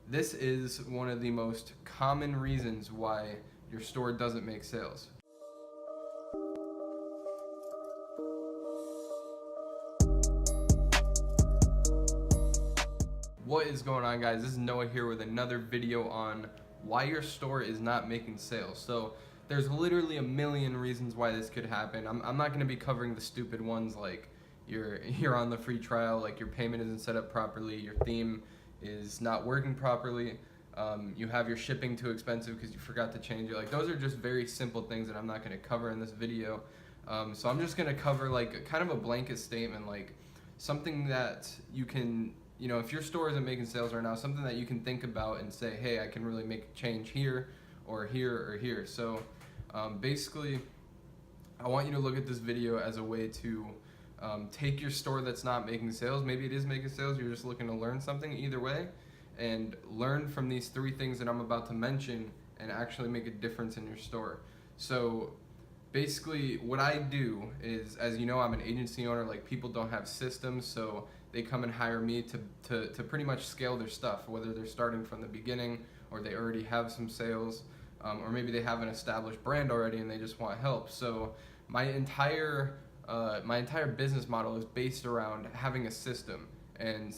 This is one of the most common reasons why your store doesn't make sales. What is going on, guys? This is Noah here with another video on why your store is not making sales. So there's literally a million reasons why this could happen. I'm not going to be covering the stupid ones like you're on the free trial, like your payment isn't set up properly, your theme is not working properly, you have your shipping too expensive because you forgot to change it. Like, those are just very simple things that I'm not going to cover in this video. So I'm just going to cover like kind of a blanket statement, like something that you can, if your store isn't making sales right now, something that you can think about and say, hey, I can really make a change here or here or here. So basically, I want you to look at this video as a way to take your store that's not making sales. Maybe it is making sales, you're just looking to learn something. Either way, and learn from these three things that I'm about to mention and actually make a difference in your store. So basically what I do is, as you know, I'm an agency owner. Like, people don't have systems, so they come and hire me to pretty much scale their stuff, whether they're starting from the beginning or they already have some sales, or maybe they have an established brand already and they just want help. So my entire business model is based around having a system, and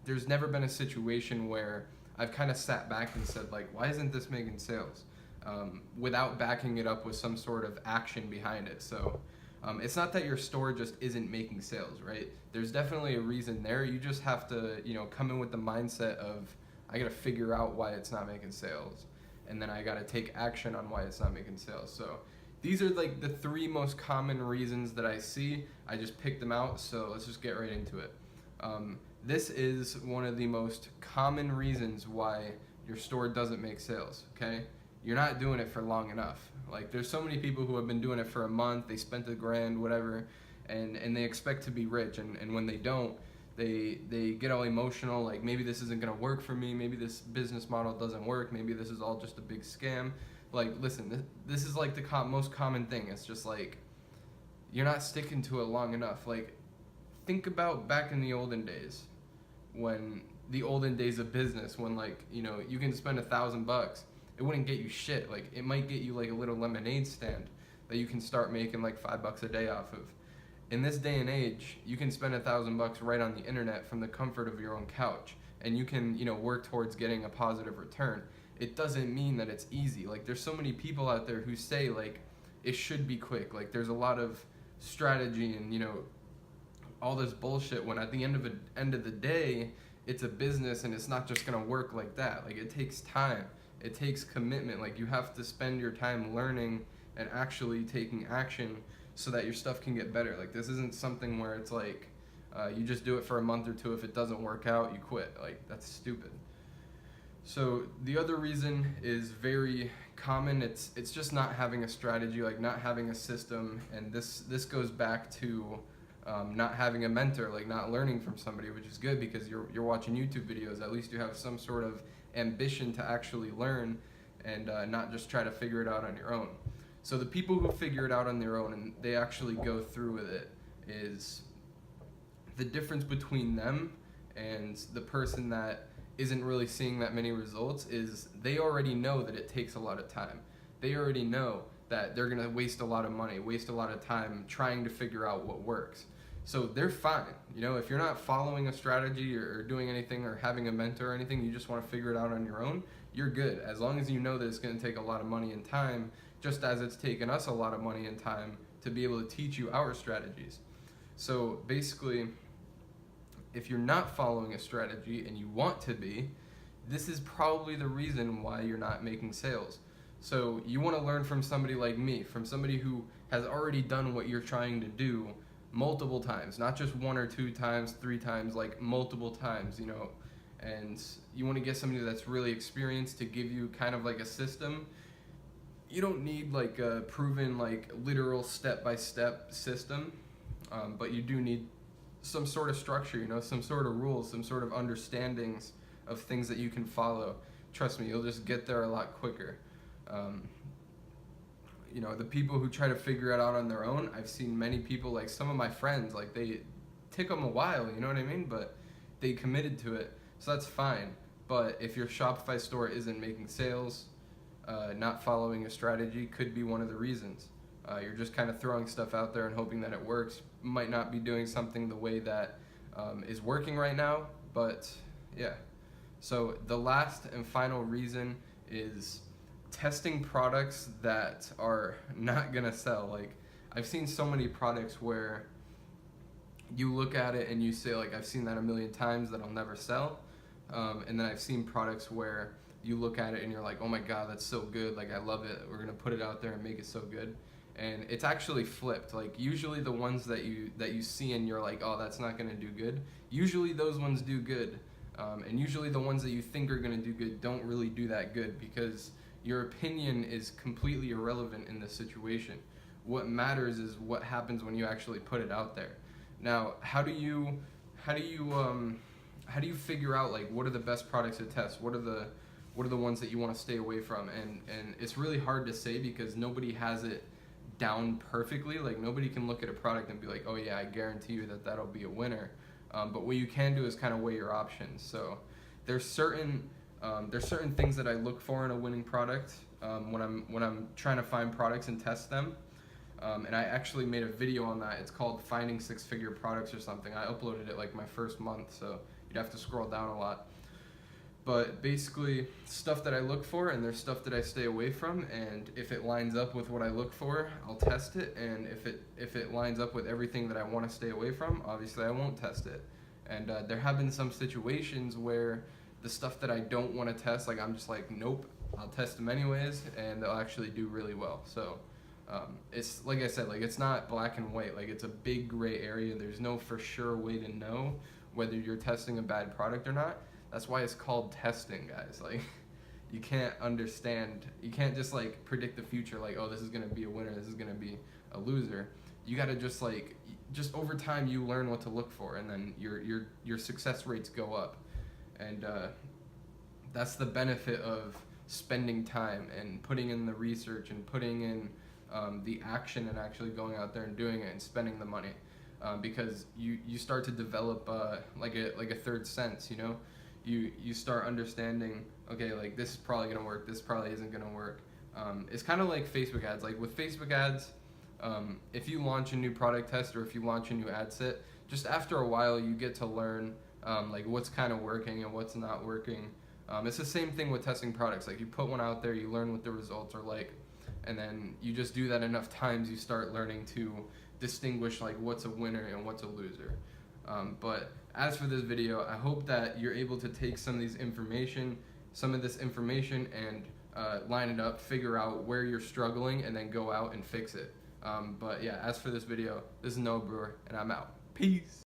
there's never been a situation where I've kind of sat back and said, like, why isn't this making sales, without backing it up with some sort of action behind it. So it's not that your store just isn't making sales, right? There's definitely a reason there. You just have to, come in with the mindset of, I gotta figure out why it's not making sales, and then I gotta take action on why it's not making sales. So these are like the three most common reasons that I see. I just picked them out, so let's just get right into it. This is one of the most common reasons why your store doesn't make sales, okay? You're not doing it for long enough. Like, there's so many people who have been doing it for a month, they spent $1,000, whatever, and they expect to be rich, and when they don't, they get all emotional, like, maybe this isn't gonna work for me, maybe this business model doesn't work, maybe this is all just a big scam. Like, listen, this is like the most common thing. It's just like, you're not sticking to it long enough. Like, think about back in the olden days, when the olden days of business, when, like, you can spend $1,000, it wouldn't get you shit. Like, it might get you like a little lemonade stand that you can start making like $5 a day off of. In this day and age, you can spend $1,000 right on the internet from the comfort of your own couch, and you can, work towards getting a positive return. It doesn't mean that it's easy. Like, there's so many people out there who say, like, it should be quick. Like, there's a lot of strategy and, all this bullshit, when at the end of the day, it's a business, and it's not just gonna work like that. Like, it takes time. It takes commitment. Like, you have to spend your time learning and actually taking action so that your stuff can get better. Like, this isn't something where it's like, you just do it for a month or two. If it doesn't work out, you quit. Like, that's stupid. So the other reason is very common. It's just not having a strategy, like not having a system, and this goes back to not having a mentor, like not learning from somebody, which is good because you're watching YouTube videos. At least you have some sort of ambition to actually learn and not just try to figure it out on your own. So the people who figure it out on their own and they actually go through with it, is the difference between them and the person that isn't really seeing that many results is they already know that it takes a lot of time. They already know that they're gonna waste a lot of money, waste a lot of time trying to figure out what works. So they're fine. If you're not following a strategy or doing anything or having a mentor or anything, you just wanna figure it out on your own, you're good. As long as you know that it's gonna take a lot of money and time, just as it's taken us a lot of money and time to be able to teach you our strategies. So basically, if you're not following a strategy and you want to be, this is probably the reason why you're not making sales. So you want to learn from somebody like me, from somebody who has already done what you're trying to do multiple times, not just 1 or 2 times, 3 times, like multiple times, and you want to get somebody that's really experienced to give you kind of like a system. You don't need like a proven, like literal step-by-step system, but you do need some sort of structure, some sort of rules, some sort of understandings of things that you can follow. Trust me, you'll just get there a lot quicker. The people who try to figure it out on their own, I've seen many people, like some of my friends, like they took them a while, you know what I mean? But they committed to it, so that's fine. But if your Shopify store isn't making sales, not following a strategy could be one of the reasons. You're just kind of throwing stuff out there and hoping that it works. Might not be doing something the way that is working right now, but yeah. So the last and final reason is testing products that are not gonna sell. Like, I've seen so many products where you look at it and you say, like, I've seen that a million times, that I'll never sell. And then I've seen products where you look at it and you're like, oh my god, that's so good, like, I love it, we're gonna put it out there and make it so good. And it's actually flipped. Like, usually the ones that you see and you're like, oh, that's not gonna do good, usually those ones do good. And usually the ones that you think are gonna do good don't really do that good, because your opinion is completely irrelevant in this situation. What matters is what happens when you actually put it out there. Now, how do you figure out, like, what are the best products to test? What are the ones that you want to stay away from? And it's really hard to say, because nobody has it down perfectly. Like, nobody can look at a product and be like, oh yeah, I guarantee you that that'll be a winner. But what you can do is kind of weigh your options. So there's certain things that I look for in a winning product when I'm trying to find products and test them. And I actually made a video on that. It's called Finding Six-Figure Products or something. I uploaded it like my first month, so you'd have to scroll down a lot. But basically, stuff that I look for, and there's stuff that I stay away from, and if it lines up with what I look for, I'll test it, and if it lines up with everything that I want to stay away from, obviously I won't test it. And there have been some situations where the stuff that I don't want to test, like, I'm just like, nope, I'll test them anyways, and they'll actually do really well. So it's like I said, like, it's not black and white. Like, it's a big gray area. There's no for sure way to know whether you're testing a bad product or not. That's why it's called testing, guys. Like, you can't just like predict the future, like, oh, this is gonna be a winner, this is gonna be a loser. You gotta just over time you learn what to look for, and then your success rates go up. And that's the benefit of spending time and putting in the research and putting in the action and actually going out there and doing it and spending the money, because you start to develop like a third sense. You start understanding, okay, like, this is probably gonna work, this probably isn't gonna work. It's kind of like Facebook ads. Like, with Facebook ads, if you launch a new product test or if you launch a new ad set, just after a while you get to learn like what's kind of working and what's not working. It's the same thing with testing products. Like, you put one out there, you learn what the results are like, and then you just do that enough times, you start learning to distinguish, like, what's a winner and what's a loser. But as for this video, I hope that you're able to take some of this information and line it up, figure out where you're struggling, and then go out and fix it. But yeah, as for this video, this is Noah Brewer, and I'm out. Peace.